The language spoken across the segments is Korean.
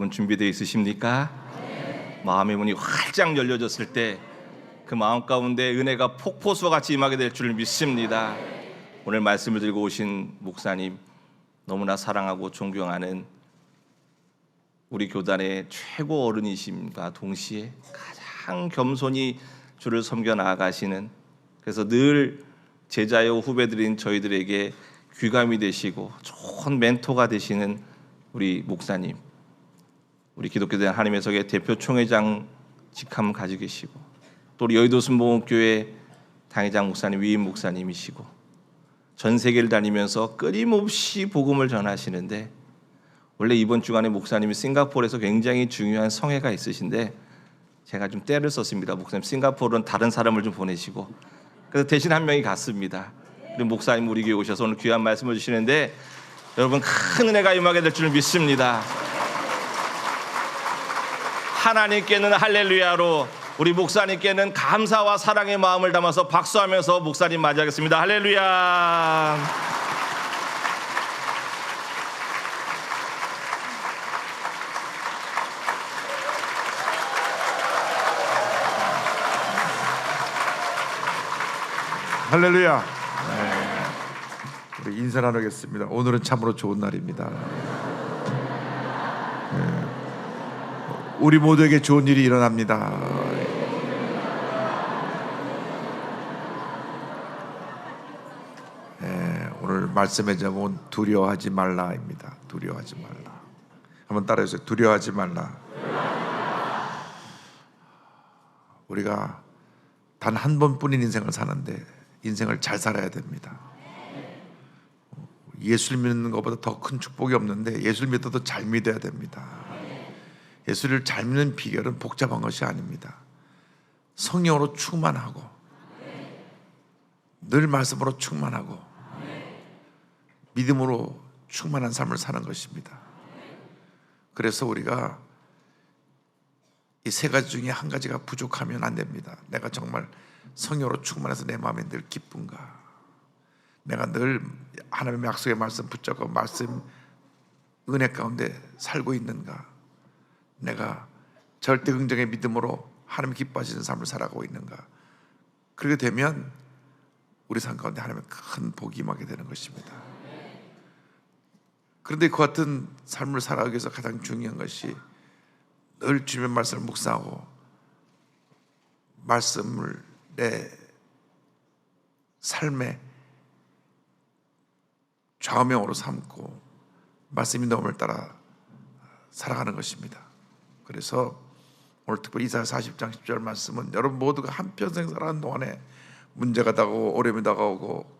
여러분 준비되어 있으십니까? 마음의 문이 활짝 열려졌을 때 그 마음 가운데 은혜가 폭포수와 같이 임하게 될 줄 믿습니다. 오늘 말씀을 들고 오신 목사님, 너무나 사랑하고 존경하는 우리 교단의 최고 어른이심과 동시에 가장 겸손히 주를 섬겨 나아가시는, 그래서 늘 제자요 후배들인 저희들에게 귀감이 되시고 좋은 멘토가 되시는 우리 목사님, 우리 기독교대 하나님의 석의 대표 총회장 직함을 가지고 계시고, 또 우리 여의도 순복음교회 당회장 목사님, 위임 목사님이시고, 전 세계를 다니면서 끊임없이 복음을 전하시는데, 원래 이번 주간에 목사님이 싱가포르에서 굉장히 중요한 성회가 있으신데 제가 좀 때를 썼습니다. 목사님 싱가포르는 다른 사람을 좀 보내시고, 그래서 대신 한 명이 갔습니다. 우리 목사님 우리 교회 오셔서 오늘 귀한 말씀을 주시는데 여러분 큰 은혜가 임하게 될 줄 믿습니다. 하나님께는 할렐루야로, 우리 목사님께는 감사와 사랑의 마음을 담아서 박수하면서 목사님 맞이하겠습니다. 할렐루야. 할렐루야. 우리 인사 나누겠습니다. 오늘은 참으로 좋은 날입니다. 우리 모두에게 좋은 일이 일어납니다. 오늘 말씀의 제목은 두려워하지 말라입니다. 두려워하지 말라. 한번 따라해주세요. 두려워하지 말라. 우리가 단 한 번뿐인 인생을 사는데 인생을 잘 살아야 됩니다. 예수를 믿는 것보다 더 큰 축복이 없는데 예수를 믿어도 잘 믿어야 됩니다. 예수를 잘 믿는 비결은 복잡한 것이 아닙니다. 성령으로 충만하고 늘 말씀으로 충만하고 믿음으로 충만한 삶을 사는 것입니다. 그래서 우리가 이 세 가지 중에 한 가지가 부족하면 안 됩니다. 내가 정말 성령으로 충만해서 내 마음이 늘 기쁜가, 내가 늘 하나님의 약속의 말씀 붙잡고 말씀 은혜 가운데 살고 있는가, 내가 절대 긍정의 믿음으로 하나님 기뻐하시는 삶을 살아가고 있는가. 그렇게 되면 우리 삶 가운데 하나님의 큰 복이 임하게 되는 것입니다. 그런데 그 같은 삶을 살아가기 위해서 가장 중요한 것이 늘 주님의 말씀을 묵상하고 말씀을 내 삶의 좌우명으로 삼고 말씀 인도함을 따라 살아가는 것입니다. 그래서 오늘 특별히 이사야 40장 10절 말씀은 여러분 모두가 한평생 살아가는 동안에 문제가 다가오고 어려움이 다가오고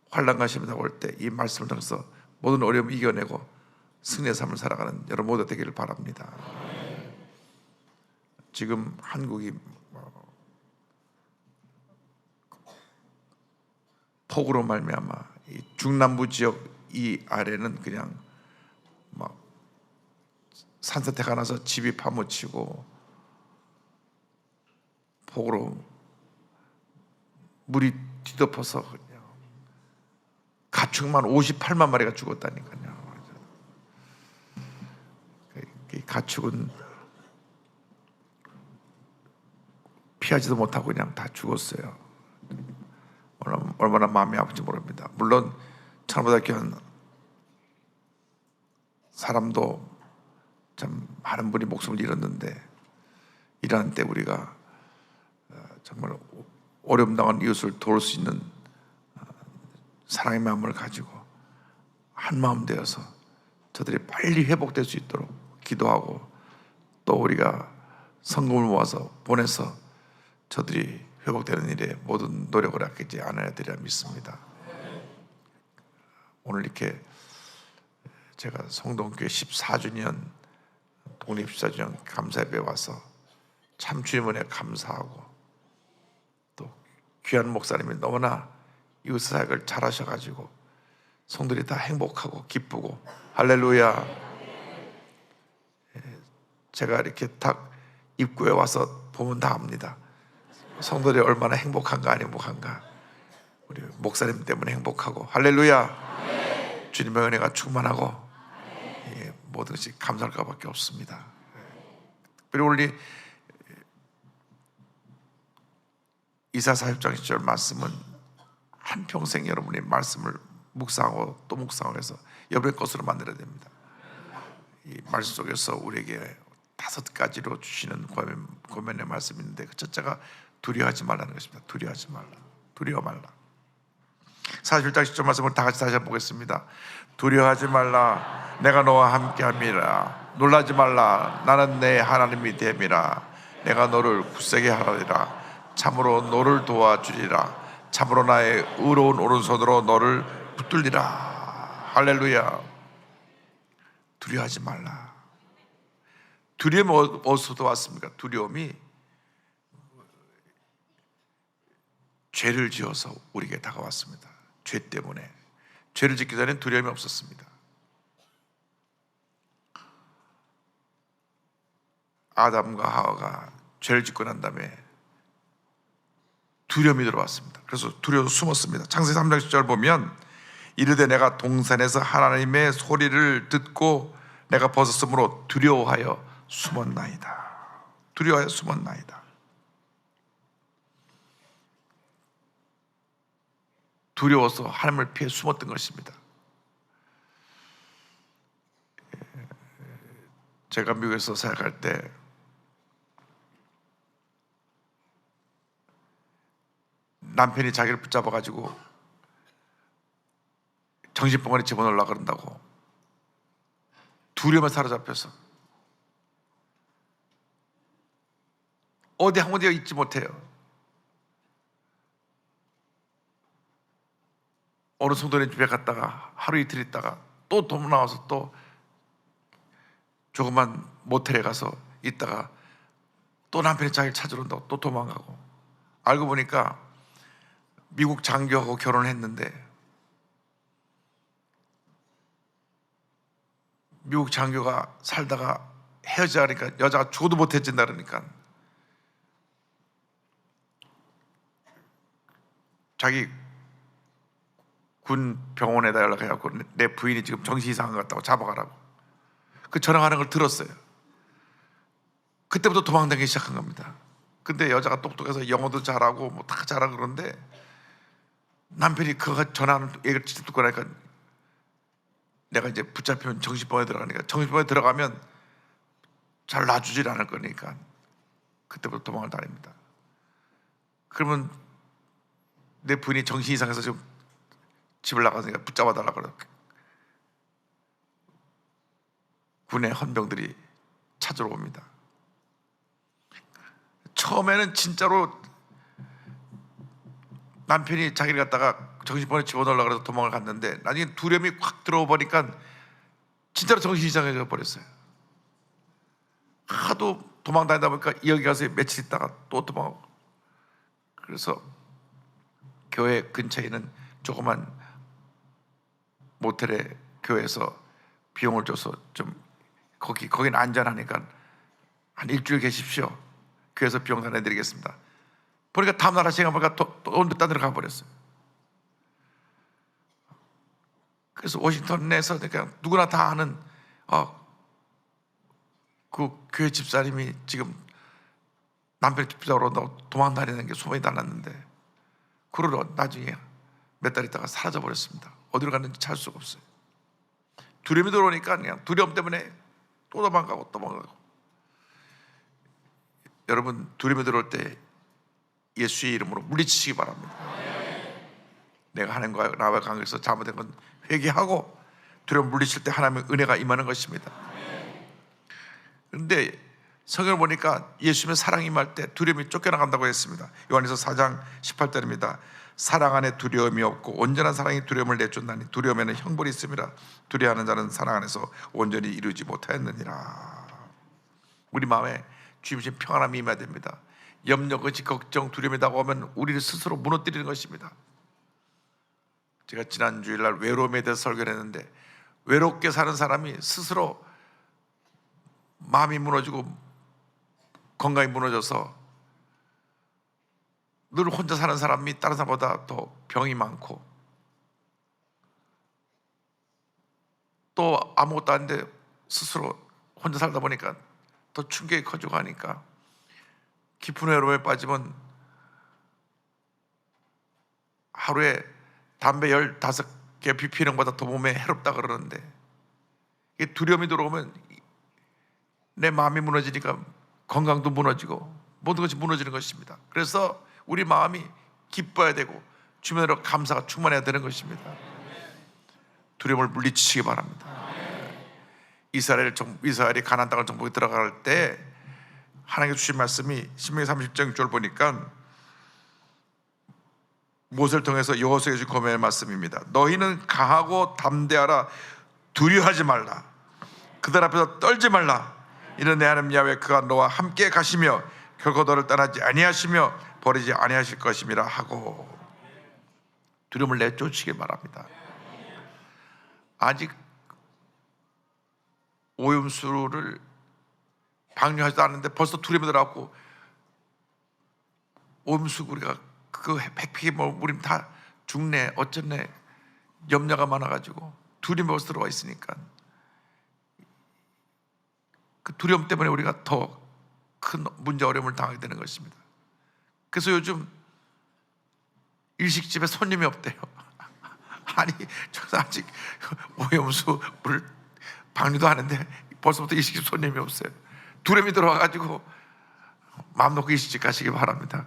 환난과 시험이 다가올 때 이 말씀을 통해서 모든 어려움을 이겨내고 승리의 삶을 살아가는 여러분 모두 되기를 바랍니다. 지금 한국이 폭우로 말미암아 이 중남부 지역 이 아래는 그냥 막 산사태가 나서 집이 파묻히고 폭우로 물이 뒤덮어서 그냥 가축만 58만 마리가 죽었다니까요. 이 가축은 피하지도 못하고 그냥 다 죽었어요. 얼마나 마음이 아픈지 모릅니다. 물론 천하보다 귀한 사람도 참 많은 분이 목숨을 잃었는데, 이러한 때 우리가 정말 어려움 당한 이웃을 도울 수 있는 사랑의 마음을 가지고 한 마음 되어서 저들이 빨리 회복될 수 있도록 기도하고, 또 우리가 성금을 모아서 보내서 저들이 회복되는 일에 모든 노력을 아끼지 않아야 되리라 믿습니다. 오늘 이렇게 제가 성동교회 14주년 독립 14주년 감사예배에 와서 참 주님 은혜에 감사하고, 또 귀한 목사님이 너무나 이웃 사역을 잘하셔가지고 성들이 다 행복하고 기쁘고 할렐루야. 제가 이렇게 딱 입구에 와서 보면 다 압니다. 성도들이 얼마나 행복한가 안 행복한가. 우리 목사님 때문에 행복하고 할렐루야. 주님의 은혜가 충만하고 모든 것이 감사할 것밖에 없습니다. 그리고 우리 이사 40장 10절 말씀은 한평생 여러분이 말씀을 묵상하고 또 묵상을 해서 여러분의 것으로 만들어야 됩니다. 이 말씀 속에서 우리에게 5가지로 주시는 고면의 말씀이 있는데 그 첫째가 두려워하지 말라는 것입니다. 두려워하지 말라. 두려워 말라. 41장 10절 말씀을 다 같이 다시 한번 보겠습니다. 두려워하지 말라. 내가 너와 함께함이라. 놀라지 말라. 나는 내 하나님이 됨이라. 내가 너를 굳세게 하리라. 참으로 너를 도와주리라. 참으로 나의 의로운 오른손으로 너를 붙들리라. 할렐루야. 두려워하지 말라. 두려움이 어디서부터 왔습니까? 두려움이 죄를 지어서 우리에게 다가왔습니다. 죄 때문에. 죄를 짓기 전에는 두려움이 없었습니다. 아담과 하와가 죄를 짓고 난 다음에 두려움이 들어왔습니다. 그래서 두려워서 숨었습니다. 창세기 3장 10절 보면 이르되 내가 동산에서 하나님의 소리를 듣고 내가 벗었으므로 두려워하여 숨었나이다. 두려워하여 숨었나이다. 두려워서 하나님을 피해 숨었던 것입니다. 제가 미국에서 사역할 때 남편이 자기를 붙잡아가지고 정신병원에 집어넣으려고 그런다고 두려움에 사로잡혀서 어디 한 군데 있지 못해요. 어느 성도네 집에 갔다가 하루 이틀 있다가 또 돈 나와서 또 조그만 모텔에 가서 있다가 또 남편이 자기를 찾으러 온다고 또 도망가고, 알고 보니까 미국 장교하고 결혼했는데 미국 장교가 살다가 헤어지자 하니까 여자가 죽어도 못 헤어진다 그러니까 자기 군 병원에다 연락해갖고 내 부인이 지금 정신 이상한 것 같다고 잡아가라고 그 전화하는 걸 들었어요. 그때부터 도망다니기 시작한 겁니다. 근데 여자가 똑똑해서 영어도 잘하고 뭐 다 잘하고 그러는데 남편이 그가 전화하는 얘기를 듣고 나니까 내가 이제 붙잡히면 정신병원에 들어가니까 정신병원에 들어가면 잘 놔주질 않을 거니까 그때부터 도망을 다닙니다. 그러면 내 부인이 정신 이상해서 지금 집을 나가니까 붙잡아 달라고 그러고 군의 헌병들이 찾으러 옵니다. 처음에는 진짜로 남편이 자기를 갖다가 정신병원에 집어넣으려고 해서 도망을 갔는데 나중에 두려움이 확 들어와 보니까 진짜로 정신이 이상해져 버렸어요. 하도 도망 다니다 보니까 여기 가서 며칠 있다가 또 도망하고, 그래서 교회 근처에 있는 조그만 모텔에 교회에서 비용을 줘서 좀 거기는 안전하니까 한 일주일 계십시오. 교회에서 비용 다 내드리겠습니다. 보니까 다음날 아침에 보니까 또 어느 딴 데로 가버렸어요. 그래서 워싱턴 내에서 그냥 누구나 다 아는 그 교회 집사님이 지금 남편 집사로 온다고 도망다니는 게 소문이 났는데 그러러 나중에 몇 달 있다가 사라져버렸습니다. 어디로 갔는지 찾을 수가 없어요. 두려움이 들어오니까 그냥 두려움 때문에 또 도망가고 여러분, 두려움이 들어올 때 예수의 이름으로 물리치시기 바랍니다. 내가 하나님과 나와의 관계에서 잘못된 건 회개하고 두려움 물리칠 때 하나님의 은혜가 임하는 것입니다. 그런데 성경을 보니까 예수님의 사랑이 임할 때 두려움이 쫓겨나간다고 했습니다. 요한에서 4장 18절입니다. 사랑 안에 두려움이 없고 온전한 사랑이 두려움을 내쫓나니 두려움에는 형벌이 있음이라. 두려워하는 자는 사랑 안에서 온전히 이루지 못하였느니라. 우리 마음에 주님의 평안함이 임해야 됩니다. 염려, 거짓, 걱정, 두려움이 다가오면 우리를 스스로 무너뜨리는 것입니다. 제가 지난 주일날 외로움에 대해서 설교를 했는데 외롭게 사는 사람이 스스로 마음이 무너지고 건강이 무너져서 늘 혼자 사는 사람이 다른 사람보다 더 병이 많고 또 아무것도 아닌데 스스로 혼자 살다 보니까 더 충격이 커지고 하니까 깊은 외로움에 빠지면 하루에 담배 15개 피우는 것보다 더 몸에 해롭다 그러는데, 이게 두려움이 들어오면 내 마음이 무너지니까 건강도 무너지고 모든 것이 무너지는 것입니다. 그래서 우리 마음이 기뻐야 되고 주변으로 감사가 충만해야 되는 것입니다. 두려움을 물리치시기 바랍니다. 이스라엘이 가나안 땅을 정복에 들어갈 때 하나님께 주신 말씀이 신명기 30장 보니까 모세를 통해서 여호수아에게 주신 권면의 말씀입니다. 너희는 강하고 담대하라. 두려워하지 말라. 그들 앞에서 떨지 말라. 이는 내 하나님 야훼 그가 너와 함께 가시며 결코 너를 떠나지 아니하시며 버리지 아니하실 것임이라 하고, 두려움을 내쫓으시기 바랍니다. 아직 오염수를 방류하지도 않는데 벌써 두려움이 들어갖고, 오염수 우리가 그 백픽이 뭐 우리 다 죽네 어쩌네 염려가 많아가지고 두려움이 벌써 들어와 있으니까 그 두려움 때문에 우리가 더 큰 문제 어려움을 당하게 되는 것입니다. 그래서 요즘 일식집에 손님이 없대요. 아니 저 아직 오염수를 방류도 하는데 벌써부터 일식집 손님이 없어요. 두려움이 들어와가지고 마음 놓고 일식집 가시기 바랍니다.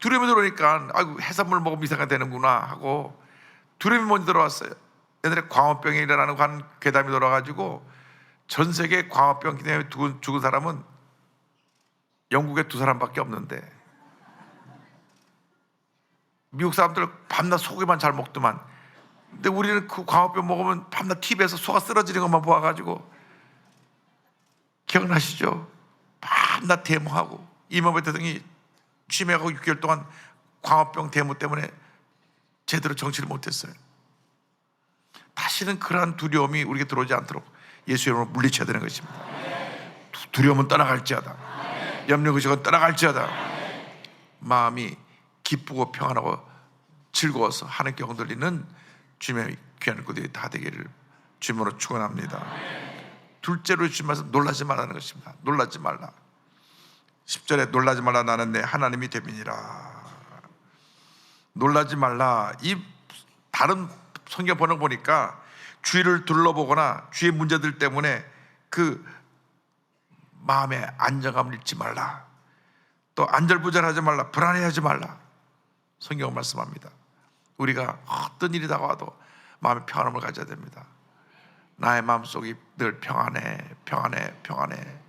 두려움이 들어오니까 아이고 해산물 먹으면 이상하게 되는구나 하고 두려움이 먼저 들어왔어요. 옛날에 광우병이 일어나는 한 괴담이 돌아가지고 전 세계 광우병 때문에 죽은 사람은 영국에 2사람밖에 없는데, 미국 사람들 밤낮 소고기만 잘 먹더만. 근데 우리는 그 광우병 먹으면 밤낮 TV에서 소가 쓰러지는 것만 보아가지고, 기억나시죠? 밤낮 데모하고 이명박 대통령이 취임하고 6개월 동안 광우병 데모 때문에 제대로 정치를 못했어요. 다시는 그러한 두려움이 우리에게 들어오지 않도록 예수 이름으로 물리쳐야 되는 것입니다. 두려움은 떠나갈지어다. 염려의식은 떠나갈지어다. 마음이 기쁘고 평안하고 즐거워서 하나님께 영돌리는 주님의 귀한 것들이 다 되기를 주님으로 축원합니다. 둘째로 주신 말씀, 놀라지 말라는 것입니다. 놀라지 말라. 10절에 놀라지 말라. 나는 내 하나님이 됨이니라. 놀라지 말라. 이 다른 성경 번역 보니까 주위를 둘러보거나 주위의 문제들 때문에 그 마음의 안정감을 잃지 말라. 또 안절부절하지 말라. 불안해하지 말라. 성경은 말씀합니다. 우리가 어떤 일이 다가와도 마음의 평안함을 가져야 됩니다. 나의 마음속이 늘 평안해, 평안해, 평안해.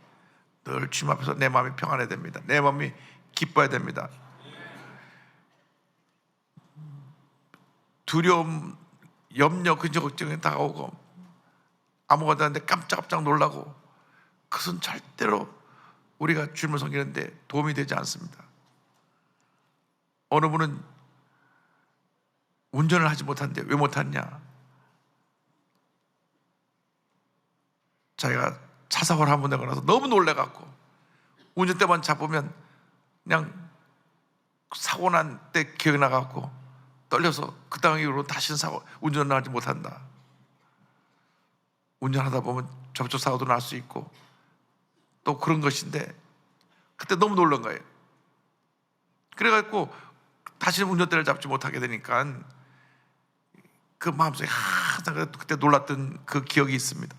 늘 주님 앞에서 내 마음이 평안해야 됩니다. 내 마음이 기뻐야 됩니다. 두려움, 염려, 근심, 걱정이 다가오고 아무것도 안 하는데 깜짝깜짝 놀라고, 그것은 절대로 우리가 주님을 섬기는데 도움이 되지 않습니다. 어느 분은 운전을 하지 못하는데 왜 못하냐? 자기가 차 사고를 한 번 내고 나서 너무 놀래갖고 운전대만 잡으면 그냥 사고 난 때 기억이 나갖고 떨려서 그 당일 이후로 다시는 운전을 하지 못한다. 운전하다 보면 접촉 사고도 날 수 있고 또 그런 것인데 그때 너무 놀란 거예요. 그래갖고 다시는 운전대를 잡지 못하게 되니까 그 마음속에 항상 그때 놀랐던 그 기억이 있습니다.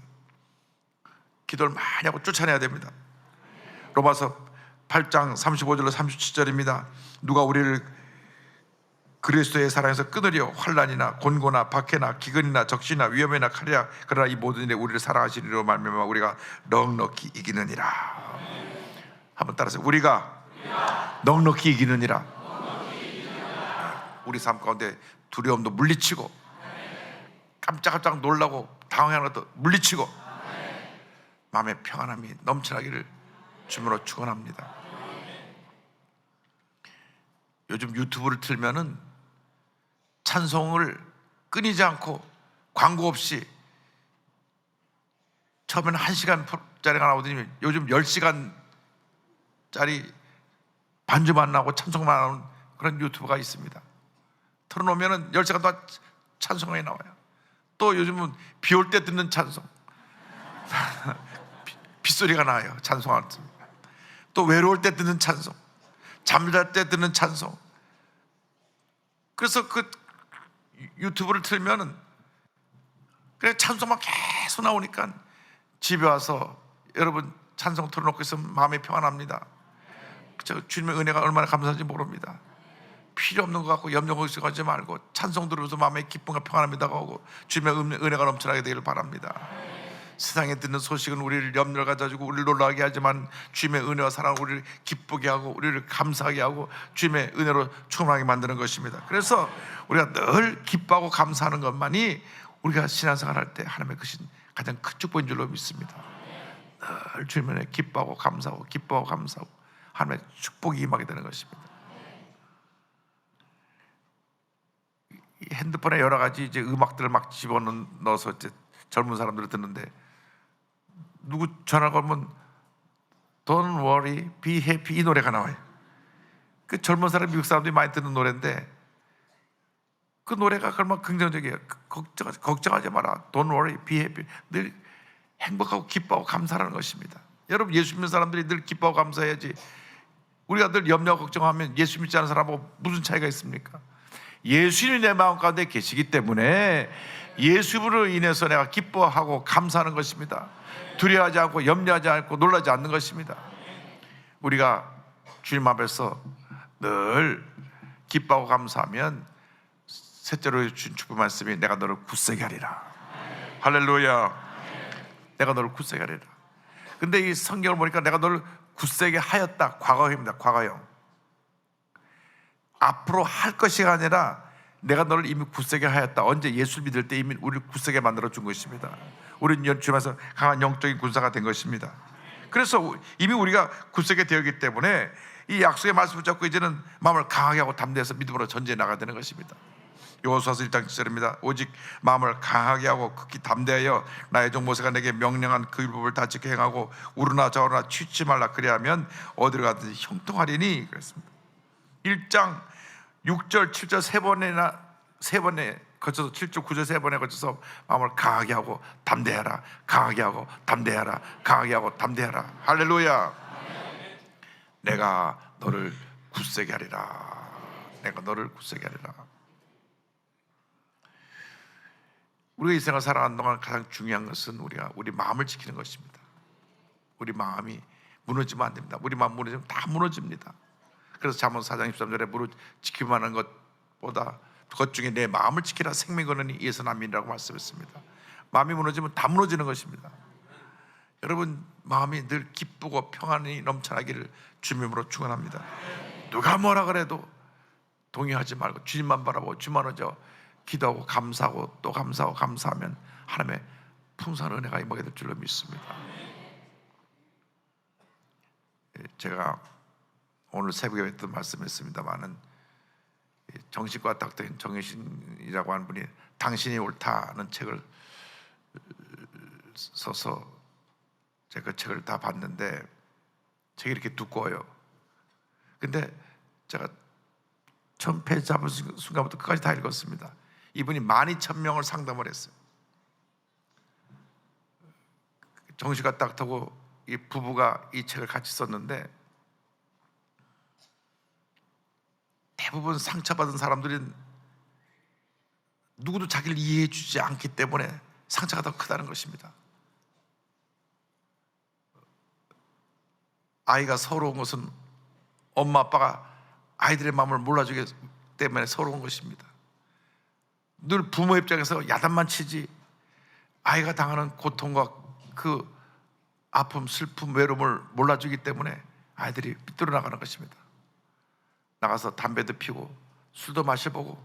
기도를 많이 하고 쫓아내야 됩니다. 로마서 8장 35절로 37절입니다. 누가 우리를 그리스도의 사랑에서 끊으려 환난이나 곤고나 박해나 기근이나 적시나 위험이나 칼이라. 그러나 이 모든 일에 우리를 사랑하시리로 말미암아 우리가 넉넉히 이기느니라. 한번 따라서 우리가 넉넉히 이기느니라. 우리 삶 가운데 두려움도 물리치고 깜짝깜짝 놀라고 당황하는 것도 물리치고 마음의 평안함이 넘쳐나기를 주님으로 축원합니다. 요즘 유튜브를 틀면은 찬송을 끊이지 않고 광고 없이 처음에는 1시간짜리가 나오더니 요즘 10시간짜리 반주만 나오고 찬송만 나오는 그런 유튜브가 있습니다. 틀어놓으면 10시간 동안 찬송이 나와요. 또 요즘은 비 올 때 듣는 찬송, 빗소리가 나요. 찬송할 때. 또 외로울 때 듣는 찬송, 잠잘 때 듣는 찬송. 그래서 그 유튜브를 틀면은 그냥 찬송만 계속 나오니까 집에 와서 여러분 찬송 틀어놓고 있으면 마음이 평안합니다. 주님의 은혜가 얼마나 감사한지 모릅니다. 필요 없는 것 같고 염려 걱정하지 말고 찬송 들으면서 마음의 기쁨과 평안합니다 하고 주님의 은혜가 넘쳐나게 되기를 바랍니다. 세상에 듣는 소식은 우리를 염려를 가져주고 우리를 놀라게 하지만 주님의 은혜와 사랑은 우리를 기쁘게 하고 우리를 감사하게 하고 주님의 은혜로 충만하게 만드는 것입니다. 그래서 우리가 늘 기뻐하고 감사하는 것만이 우리가 신앙생활 할 때 하나님의 크신 가장 큰 축복인 줄로 믿습니다. 늘 주님의 은혜에 기뻐하고 감사하고 기뻐하고 감사하고 하나님의 축복이 임하게 되는 것입니다. 핸드폰에 여러 가지 이제 음악들을 막 집어넣어서 이제 젊은 사람들을 듣는데 누구 전화 걸면 Don't worry, be happy 이 노래가 나와요. 그 젊은 사람 미국 사람들이 많이 듣는 노래인데 그 노래가 얼마나 긍정적이에요. 걱정하지 마라. Don't worry, be happy. 늘 행복하고 기뻐하고 감사하는 것입니다. 여러분 예수 믿는 사람들이 늘 기뻐하고 감사해야지. 우리가 늘 염려하고 걱정하면 예수 믿지 않은 사람하고 무슨 차이가 있습니까? 예수님이 내 마음 가운데 계시기 때문에 예수로 인해서 내가 기뻐하고 감사하는 것입니다. 두려워하지 않고 염려하지 않고 놀라지 않는 것입니다. 우리가 주님 앞에서 늘 기뻐하고 감사하면 셋째로 주신 축복 말씀이 내가 너를 굳세게 하리라. 할렐루야. 내가 너를 굳세게 하리라. 근데 이 성경을 보니까 내가 너를 굳세게 하였다. 과거형입니다. 과거형. 앞으로 할 것이 아니라 내가 너를 이미 굳세게 하였다. 언제? 예수 믿을 때 이미 우리를 굳세게 만들어 준 것입니다. 우리는 주님께서 강한 영적인 군사가 된 것입니다. 그래서 이미 우리가 굳세게 되었기 때문에 이 약속의 말씀을 잡고 이제는 마음을 강하게 하고 담대해서 믿음으로 전제해 나가야 되는 것입니다. 여호수아서 1장 7절입니다. 오직 마음을 강하게 하고 극히 담대하여 나의 종 모세가 내게 명령한 그 율법을 다 지켜 행하고 우르나 좌우나 취치 말라. 그리하면 어디로 가든지 형통하리니 그랬습니다. 1장 6절 7절 세 번에 거쳐서 7절 9절 세 번에 거쳐서 마음을 강하게 하고 담대하라. 강하게 하고 담대하라. 강하게 하고 담대하라. 할렐루야. 내가 너를 굳세게 하리라. 내가 너를 굳세게 하리라. 우리가 이 생을 살아가는 동안 가장 중요한 것은 우리 마음을 지키는 것입니다. 우리 마음이 무너지면 안 됩니다. 우리 마음 무너지면 다 무너집니다. 그래서 잠언 4장 13절에 무릇 지키기만 하는 것보다 것 중에 내 마음을 지키라. 생명이 거느니 이에서 남민이라고 말씀했습니다. 마음이 무너지면 다 무너지는 것입니다. 여러분 마음이 늘 기쁘고 평안이 넘쳐나기를 주님으로 축원합니다. 누가 뭐라 그래도 동의하지 말고 주님만 바라보고 주만 오죠. 기도하고 감사하고 또 감사하고 감사하면 하나님의 풍성한 은혜가 임하게 될 줄로 믿습니다. 제가 오늘 새벽에 했던 말씀했습니다마는 정신과 닥터인 정혜신이라고 하는 분이 당신이 옳다는 책을 써서 제가 그 책을 다 봤는데 책이 이렇게 두꺼워요. 근데 제가 처음 페이지 잡은 순간부터 끝까지 다 읽었습니다. 이분이 12,000명을 상담을 했어요. 정신과 닥터고 이 부부가 이 책을 같이 썼는데 대부분 상처받은 사람들은 누구도 자기를 이해해 주지 않기 때문에 상처가 더 크다는 것입니다. 아이가 서러운 것은 엄마 아빠가 아이들의 마음을 몰라주기 때문에 서러운 것입니다. 늘 부모 입장에서 야단만 치지 아이가 당하는 고통과 그 아픔, 슬픔, 외로움을 몰라주기 때문에 아이들이 삐뚤어 나가는 것입니다. 나가서 담배도 피고 술도 마셔보고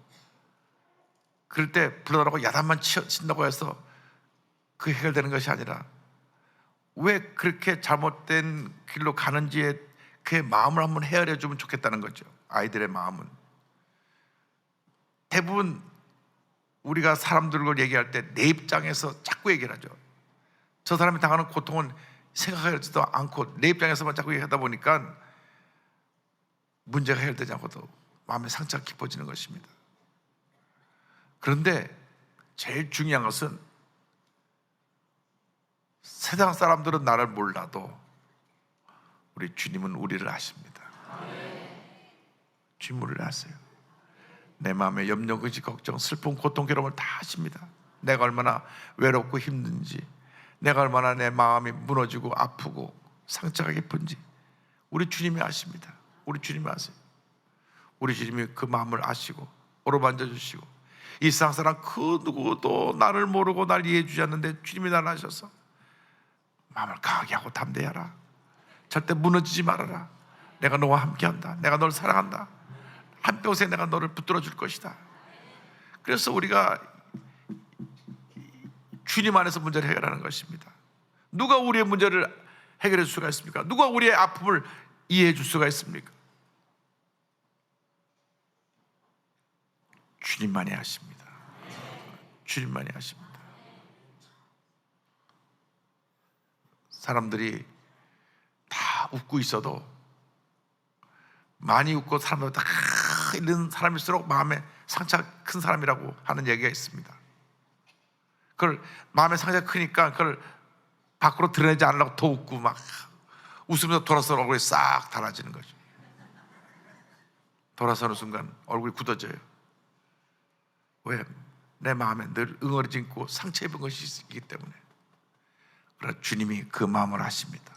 그럴 때 불러라고 야단만 친다고 해서 그 해결되는 것이 아니라 왜 그렇게 잘못된 길로 가는지에 그의 마음을 한번 헤아려 주면 좋겠다는 거죠. 아이들의 마음은 대부분 우리가 사람들과 얘기할 때 내 입장에서 자꾸 얘기를 하죠. 저 사람이 당하는 고통은 생각하지도 않고 내 입장에서만 자꾸 얘기하다 보니까 문제가 해결되지 않고도 마음의 상처가 깊어지는 것입니다. 그런데 제일 중요한 것은 세상 사람들은 나를 몰라도 우리 주님은 우리를 아십니다. 주님 우리를 아세요. 내 마음에 염려, 근심, 걱정, 슬픔, 고통, 괴로움을 다 아십니다. 내가 얼마나 외롭고 힘든지, 내가 얼마나 내 마음이 무너지고 아프고 상처가 깊은지 우리 주님이 아십니다. 우리 주님이 아세요. 우리 주님이 그 마음을 아시고 어루만져 주시고, 이 세상 사람 그 누구도 나를 모르고 날 이해해 주지 않는데 주님이 나를 아셔서 마음을 강하게 하고 담대하라. 절대 무너지지 말아라. 내가 너와 함께한다. 내가 너를 사랑한다. 한평생 내가 너를 붙들어 줄 것이다. 그래서 우리가 주님 안에서 문제를 해결하는 것입니다. 누가 우리의 문제를 해결해 줄 수가 있습니까? 누가 우리의 아픔을 이해해 줄 수가 있습니까? 주님만이 하십니다. 주님만이 하십니다. 사람들이 다 웃고 있어도, 많이 웃고 사람들 다 이런 사람일수록 마음에 상처가 큰 사람이라고 하는 얘기가 있습니다. 그걸 마음에 상처가 크니까 그걸 밖으로 드러내지 않으려고 더 웃고 막 웃으면서 돌아서 얼굴이 싹 달아지는 거죠. 돌아서는 순간 얼굴이 굳어져요. 왜? 내 마음에 늘 응어리짓고 상처 입은 것이 있기 때문에. 그러나 주님이 그 마음을 아십니다.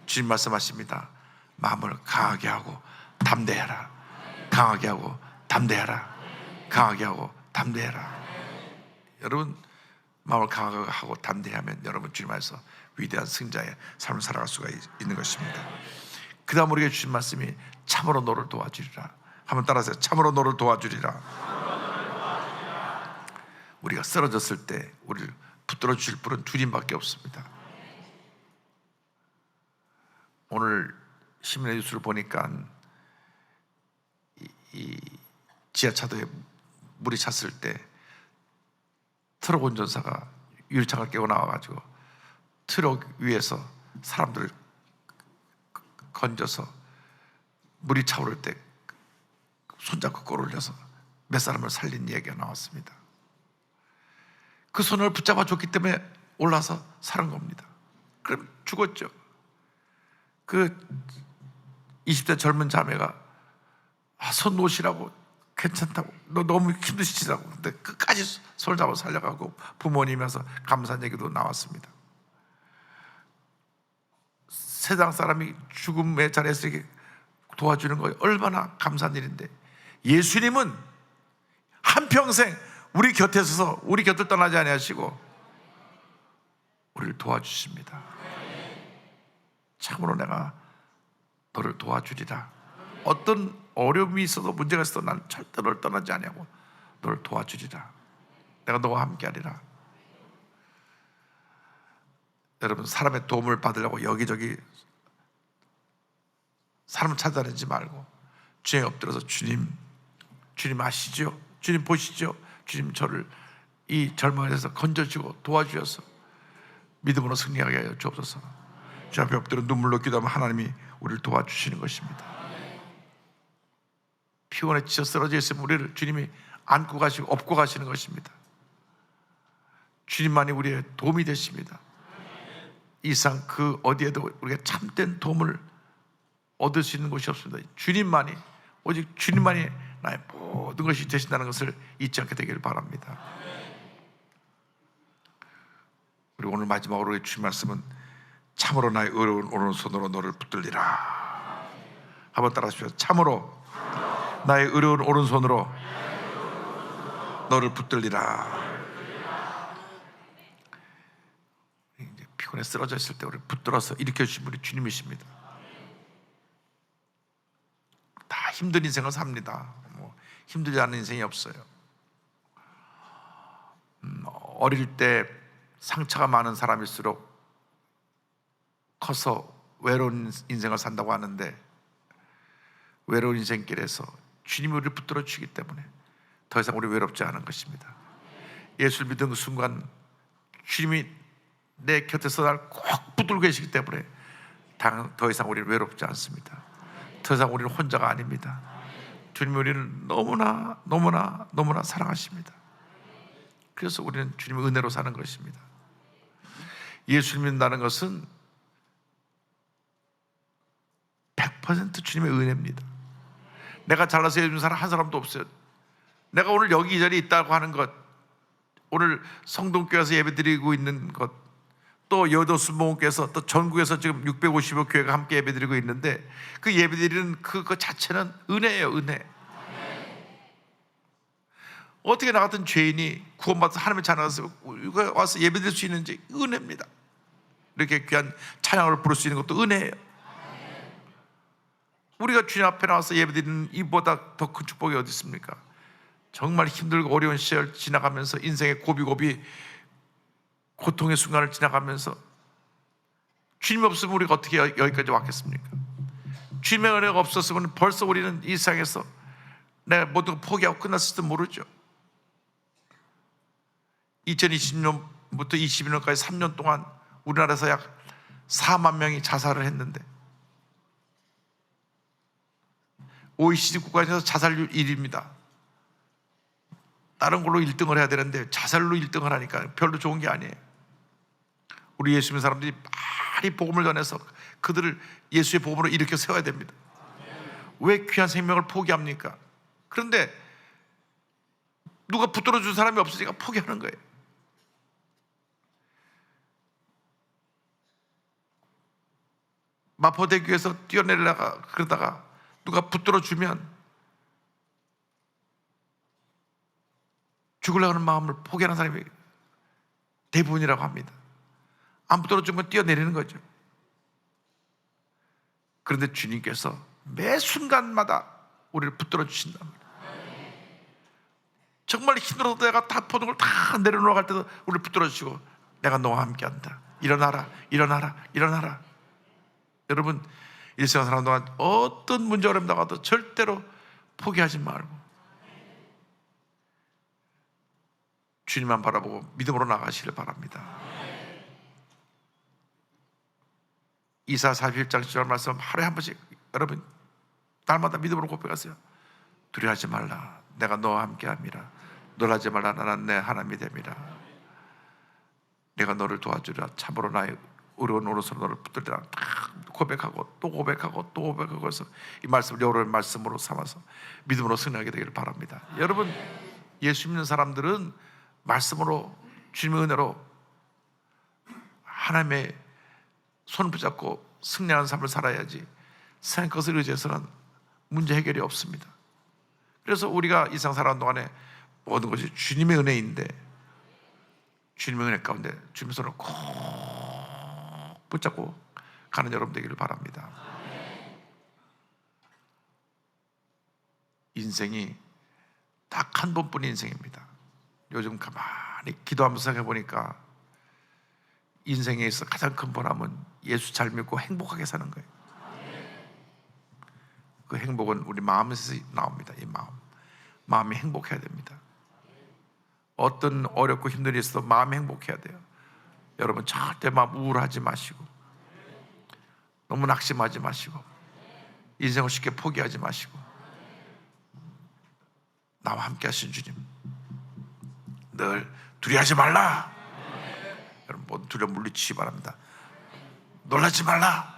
주님 말씀하십니다. 마음을 강하게 하고 담대해라. 강하게 하고 담대해라. 강하게 하고 담대해라. 여러분, 마음을 강하게 하고 담대하면 여러분 주님 안에서 위대한 승자의 삶을 살아갈 수가 있는 것입니다. 그 다음 우리에게 주신 말씀이 참으로 너를 도와주리라. 한번 따라하세요. 참으로 너를 도와주리라. 우리가 쓰러졌을 때 우리를 붙들어 주실 분은 주님밖에 없습니다. 오늘 신문의 뉴스를 보니까 이 지하차도에 물이 찼을 때 트럭 운전사가 유리창을 깨고 나와가지고 트럭 위에서 사람들을 건져서 물이 차오를 때 손잡고 끌어올려서 몇 사람을 살린 얘기가 나왔습니다. 그 손을 붙잡아 줬기 때문에 올라서 사는 겁니다. 그럼 죽었죠. 그 20대 젊은 자매가 손 놓으시라고, 괜찮다고, 너 너무 힘드시다고, 근데 끝까지 손을 잡아 살려가고 부모님에서 감사한 얘기도 나왔습니다. 세상 사람이 죽음의 자리에서 이렇게 도와주는 거 얼마나 감사한 일인데, 예수님은 한평생 우리 곁에 서서 우리 곁을 떠나지 아니하시고 우리를 도와주십니다. 참으로 내가 너를 도와주리라. 어떤 어려움이 있어도 문제가 있어도 난 절대 너를 떠나지 아니하고 너를 도와주리라. 내가 너와 함께하리라. 여러분, 사람의 도움을 받으려고 여기저기 사람을 찾아내지 말고 주에 엎드려서 주님 아시죠? 주님 보시죠? 주님 저를 이 절망에서 건져주고 도와주셔서 믿음으로 승리하게 하여 주옵소서. 주 앞에 엎드려 눈물로 기도하면 하나님이 우리를 도와주시는 것입니다. 피곤해 지쳐 쓰러져 있으면 우리를 주님이 안고 가시고 업고 가시는 것입니다. 주님만이 우리의 도움이 되십니다. 이상 그 어디에도 우리가 참된 도움을 얻을 수 있는 곳이 없습니다. 주님만이, 오직 주님만이 나의 모든 것이 되신다는 것을 잊지 않게 되기를 바랍니다. 그리고 오늘 마지막으로 주신 말씀은 참으로 나의 의로운 오른손으로 너를 붙들리라. 한번 따라하십시오. 참으로 나의 의로운 오른손으로 너를 붙들리라. 이제 피곤해 쓰러져 있을 때 우리를 붙들어서 일으켜주신 분이 주님이십니다. 다 힘든 인생을 삽니다. 힘들지 않은 인생이 없어요. 어릴 때 상처가 많은 사람일수록 커서 외로운 인생을 산다고 하는데, 외로운 인생길에서 주님이 우리를 붙들어 주시기 때문에 더 이상 우리 외롭지 않은 것입니다. 예수를 믿은 그 순간 주님이 내 곁에서 날 꼭 붙들고 계시기 때문에 더 이상 우리는 외롭지 않습니다. 더 이상 우리는 혼자가 아닙니다. 주님이 우리를 너무나 사랑하십니다. 그래서 우리는 주님의 은혜로 사는 것입니다. 예수를 믿는다는 것은 100% 주님의 은혜입니다. 내가 잘나서 예수 믿는 사람 한 사람도 없어요. 내가 오늘 여기 이 자리에 있다고 하는 것, 오늘 성동교회에서 예배드리고 있는 것, 또 여도순복음교회에서 또 전국에서 지금 650여 교회가 함께 예배드리고 있는데 그 예배드리는 그거 자체는 은혜예요. 은혜. 어떻게 나 같은 죄인이 구원받아서 하나님의 자녀로서 와서 예배드릴 수 있는지 은혜입니다. 이렇게 귀한 찬양을 부를 수 있는 것도 은혜예요. 우리가 주님 앞에 나와서 예배드리는 이보다 더 큰 축복이 어디 있습니까? 정말 힘들고 어려운 시절 지나가면서 인생의 고비고비 고통의 순간을 지나가면서 주님 없으면 우리가 어떻게 여기까지 왔겠습니까? 주님의 은혜가 없었으면 벌써 우리는 이 세상에서 내가 모든 걸 포기하고 끝났을지도 모르죠. 2020년부터 21년까지 3년 동안 우리나라에서 약 4만 명이 자살을 했는데 OECD 국가에서 자살률 1위입니다. 다른 걸로 1등을 해야 되는데 자살로 1등을 하니까 별로 좋은 게 아니에요. 우리 예수 믿는 사람들이 많이 복음을 전해서 그들을 예수의 복음으로 일으켜 세워야 됩니다. 왜 귀한 생명을 포기합니까? 그런데 누가 붙들어 준 사람이 없으니까 포기하는 거예요. 마포대교에서 뛰어내리다가 그러다가 누가 붙들어 주면 죽으려고 하는 마음을 포기하는 사람이 대부분이라고 합니다. 안 붙들어 주면 뛰어내리는 거죠. 그런데 주님께서 매 순간마다 우리를 붙들어 주신단 말이에요. 정말 힘들어도 내가 다 모든 걸 다 내려놓아 갈 때도 우리를 붙들어 주시고 내가 너와 함께 한다. 일어나라, 일어나라, 일어나라. 여러분, 일생을 사는 동안 어떤 문제 어려움 나가도 절대로 포기하지 말고 주님만 바라보고 믿음으로 나가시길 바랍니다. 이사 41장 10절 말씀 하루에 한 번씩 여러분 날마다 믿음으로 고백하세요. 두려워하지 말라, 내가 너와 함께 함이라. 놀라지 말라, 나는 내 하나님이 됨이라. 내가 너를 도와주리라. 참으로 나의 어려운 오른손으로 너를 붙들리라. 고백하고 또 고백하고 또 고백하고 해서 이 말씀을 여러 말씀으로 삼아서 믿음으로 승리하게 되기를 바랍니다. 여러분, 예수 믿는 사람들은 말씀으로 주님의 은혜로 하나님의 손을 붙잡고 승리하는 삶을 살아야지 세상 것을 의지해서는 문제 해결이 없습니다. 그래서 우리가 이 세상 살아가는 동안에 모든 것이 주님의 은혜인데 주님의 은혜 가운데 주님의 손을 꼭 붙잡고 가는 여러분 되기를 바랍니다. 인생이 딱 한 번뿐인 인생입니다. 요즘 가만히 기도하면서 생각해 보니까 인생에 있어 가장 큰 보람은 예수 잘 믿고 행복하게 사는 거예요. 그 행복은 우리 마음에서 나옵니다. 이 마음이 행복해야 됩니다. 어떤 어렵고 힘든 일이 있어도 마음이 행복해야 돼요. 여러분, 절대 마음 우울하지 마시고 너무 낙심하지 마시고 인생을 쉽게 포기하지 마시고 나와 함께 하신 주님 늘 두려워하지 말라. 여러분, 모두 두려움 물리치시 바랍니다. 놀라지 말라.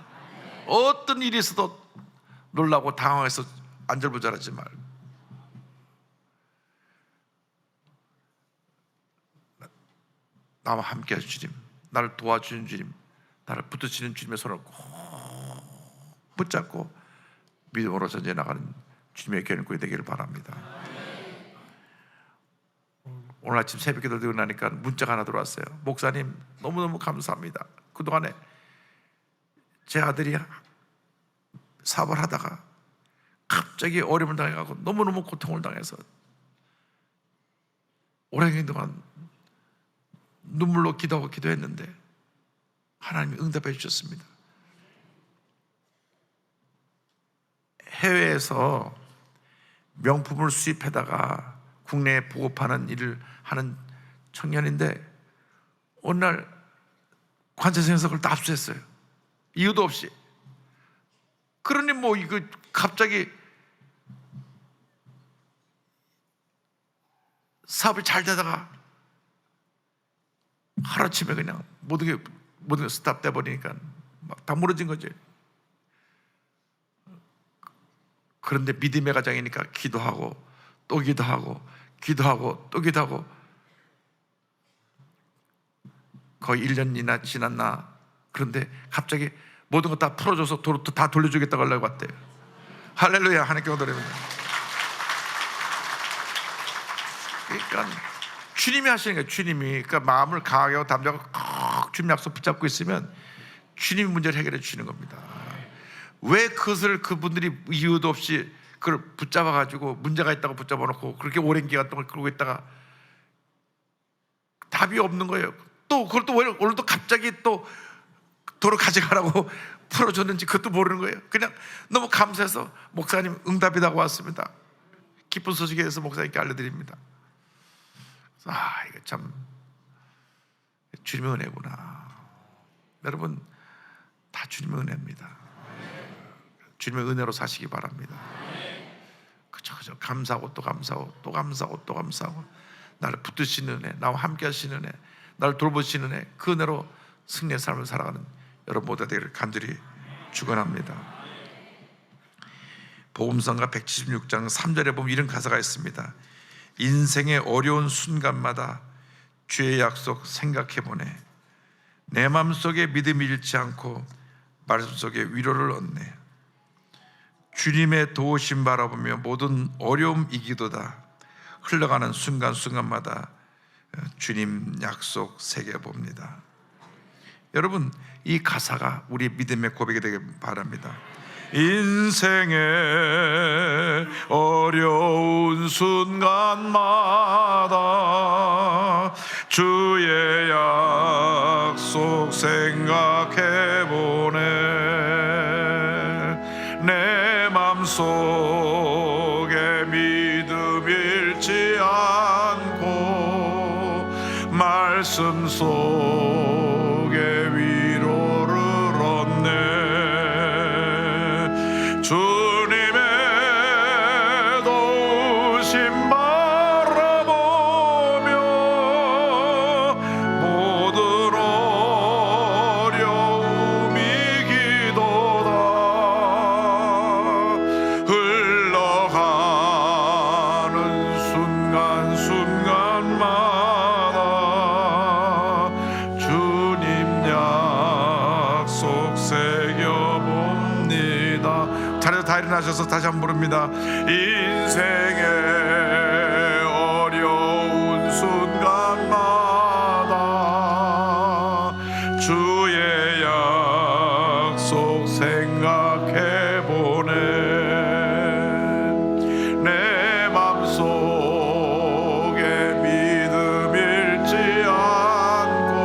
어떤 일이 있어도 놀라고 당황해서 안절부절하지 말고 나와 함께 하신 주님, 나를 도와주는 주님, 나를 붙드시는 주님의 손을 꼭 붙잡고 믿음으로 전진해 나가는 주님의 견고히 되기를 바랍니다. 오늘 아침 새벽에 들고 나니까 문자가 하나 들어왔어요. 목사님, 너무너무 감사합니다. 그동안에 제 아들이 사업을 하다가 갑자기 어려움을 당해가고 너무너무 고통을 당해서 오랜 동안 눈물로 기도했는데 하나님이 응답해 주셨습니다. 해외에서 명품을 수입하다가 국내에 보급하는 일을 하는 청년인데 어느 날 관세청에서 그걸 다 압수했어요. 이유도 없이. 그러니 뭐 이거 갑자기 사업이 잘 되다가 하루아침에 그냥 모든 게 모든 게 스탑 돼버리니까 막 다 무너진 거죠. 그런데 믿음의 가정이니까 기도하고 또 기도하고 기도하고 또 기도하고 거의 1년이나 지났나. 그런데 갑자기 모든 거 다 풀어줘서 다 돌려주겠다고 하려고 왔대요. 할렐루야. 하나님께 기도드립니다. 그러니까 주님이 하시는 거예요. 주님이. 그러니까 마음을 강하게 하고 담대하고 주님 약속 붙잡고 있으면 주님이 문제를 해결해 주시는 겁니다. 왜 그것을 그분들이 이유도 없이 그걸 붙잡아가지고 문제가 있다고 붙잡아놓고 그렇게 오랜 기간 동안 그러고 있다가 답이 없는 거예요. 또 그걸 또 오늘 또 갑자기 또 도로 가져가라고 풀어줬는지 그것도 모르는 거예요. 그냥 너무 감사해서 목사님 응답이라고 왔습니다. 기쁜 소식에 대해서 목사님께 알려드립니다. 이거 참 주님의 은혜구나. 여러분 다 주님의 은혜입니다. 주님의 은혜로 사시기 바랍니다. 그저 감사하고 또 감사하고 또 감사하고 또 감사하고 나를 붙드시는 은혜, 나와 함께 하시는 은혜, 나를 돌보시는 은혜, 그 은혜로 승리의 삶을 살아가는 여러분 모두가 되기를 간절히 축원합니다. 복음성가 176장 3절에 보면 이런 가사가 있습니다. 인생의 어려운 순간마다 주의 약속 생각해보네. 내 마음속에 믿음이 잃지 않고 말씀 속에 위로를 얻네. 주님의 도우심 바라보며 모든 어려움 이기도다. 흘러가는 순간순간마다 주님 약속 새겨봅니다. 여러분 이 가사가 우리 믿음의 고백이 되길 바랍니다. 인생의 어려운 순간마다 주의 약속 생각해보네. 내 맘속에 믿음 잃지 않고 말씀 속에 위로를 얻네. 주님의 도우심 바라보며 모든 어려움 이기도다. 흘러가는 순간순간마다 주님 약속 새겨봅니다. 자리에서 다 일어나셔서 다시 한번 부릅니다. 인생의 어려운 순간마다 주의 약속 생각해보네. 내 맘속에 믿음 잃지 않고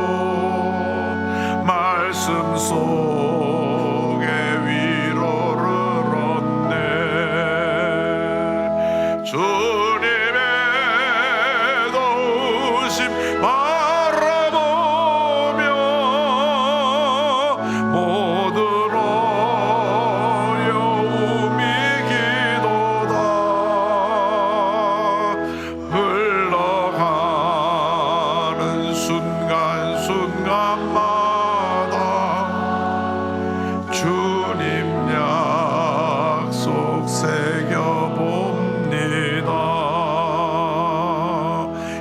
말씀 속에 위로를 얻네. 주님의 도우심 바라보며 모든 어려움 이기도다. 흘러가는 순간순간마다 주님 약속 새겨봅니다.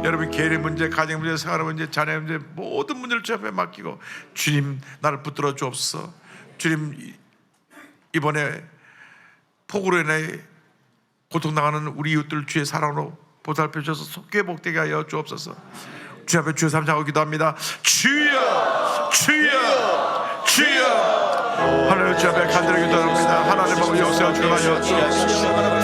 여러분 개인 문제, 가정 문제, 생활 문제, 자녀 문제 모든 문제를 주 앞에 맡기고 주님 나를 붙들어 주옵소서. 주님 이번에 폭우로 인해 고통당하는 우리 이웃들 주의 사랑으로 보살펴 주셔서 속죄 복되게 하여 주옵소서. 주 앞에 주여 삼창하고 기도합니다. 주여 주여 주여. 하나님 주 앞에 간절히 기도합니다. 하나님 아버지 역사하여 주옵소서.